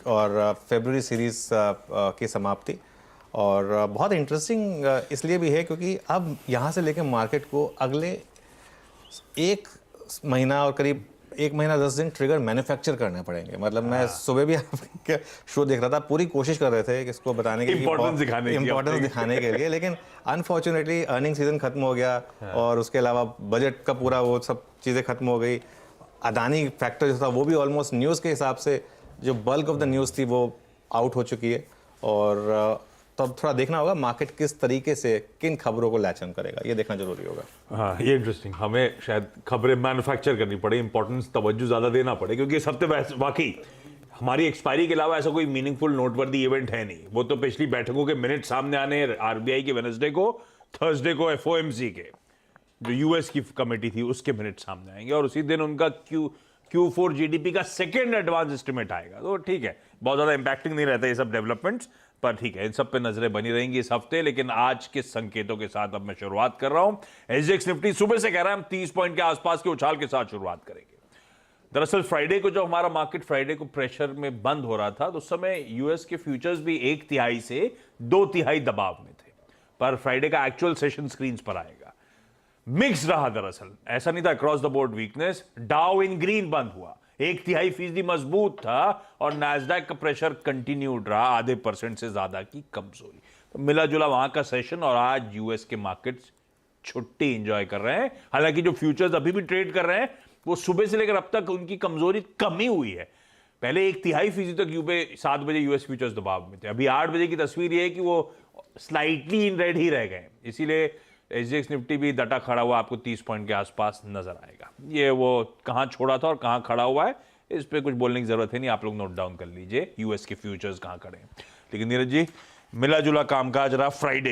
और फरवरी सीरीज की समाप्ति। और बहुत इंटरेस्टिंग इसलिए भी है क्योंकि अब यहाँ से लेकर मार्केट को अगले एक महीना और करीब 1 महीना 10 दिन ट्रिगर मैन्युफैक्चर करने पड़ेंगे। मतलब मैं सुबह भी आपका शो देख रहा था, पूरी कोशिश कर रहे थे कि इसको बताने के लिए, इम्पोर्टेंस दिखाने के लिए, लेकिन अनफॉर्चुनेटली अर्निंग सीजन खत्म हो गया और उसके अलावा बजट का पूरा वो सब चीज़ें खत्म हो गई। अदानी फैक्टर जो था वो भी ऑलमोस्ट न्यूज़ के हिसाब से जो बल्क ऑफ द न्यूज़ थी वो आउट हो चुकी है। और तब थोड़ा देखना होगा मार्केट किस तरीके से किन खबरों को लैच ऑन करेगा, ये देखना जरूरी होगा। हाँ, ये इंटरेस्टिंग, हमें शायद खबरें मैन्युफैक्चर करनी पड़े, इंपॉर्टेंस तवज्जो ज़्यादा देना पड़े, क्योंकि इस हफ्ते वाकई हमारी एक्सपायरी के अलावा ऐसा कोई मीनिंगफुल नोटवर्दी इवेंट है नहीं। वो तो पिछली बैठकों के मिनट सामने आने, आरबीआई के वेडनेसडे को, थर्सडे को एफओएमसी के जो यूएस की कमेटी थी उसके मिनट सामने आएंगे, और उसी दिन उनका Q4 जीडीपी का सेकेंड एडवांस एस्टिमेट आएगा। तो ठीक है, बहुत ज़्यादा इंपैक्टिंग नहीं रहता ये सब डेवलपमेंट्स, पर ठीक है, इन सब पे नजरें बनी रहेंगी इस हफ्ते। लेकिन आज के संकेतों के साथ अब मैं शुरुआत कर रहा हूं। एसजीएक्स निफ्टी सुबह से कह रहा है हम 30 पॉइंट के आसपास के उछाल के साथ शुरुआत करेंगे। दरअसल फ्राइडे को जो हमारा मार्केट फ्राइडे को प्रेशर में बंद हो रहा था, तो उस समय यूएस के फ्यूचर्स भी 1/3 से 2/3 दबाव में थे, पर फ्राइडे का एक्चुअल सेशन स्क्रीन पर आएगा मिक्स रहा। दरअसल ऐसा नहीं था अक्रॉस द बोर्ड वीकनेस। डाउ इन ग्रीन बंद हुआ, 1/3% मजबूत था, और नैस्डैक का प्रेशर कंटिन्यूड रहा, आधे % से ज्यादा की कमजोरी। तो मिला जुला वहां का सेशन, और आज यूएस के मार्केट्स छुट्टी एंजॉय कर रहे हैं। हालांकि जो फ्यूचर्स अभी भी ट्रेड कर रहे हैं वो सुबह से लेकर अब तक उनकी कमजोरी कमी हुई है। पहले 1/3% तक यूपे 7 बजे यूएस फ्यूचर्स दबाव में थे, अभी 8 बजे की तस्वीर ये है कि वो स्लाइटली इन रेड ही रह गए। इसीलिए एसजीएक्स निफ्टी भी डटा खड़ा हुआ आपको 30 पॉइंट के आसपास नजर आएगा। ये वो कहां छोड़ा था और कहां खड़ा हुआ है, इस पे कुछ बोलने की जरूरत है नहीं, आप लोग नोट डाउन कर लीजिए यूएस के फ्यूचर्स कहां खड़े हैं। लेकिन नीरज जी, मिला जुला कामकाज रहा फ्राइडे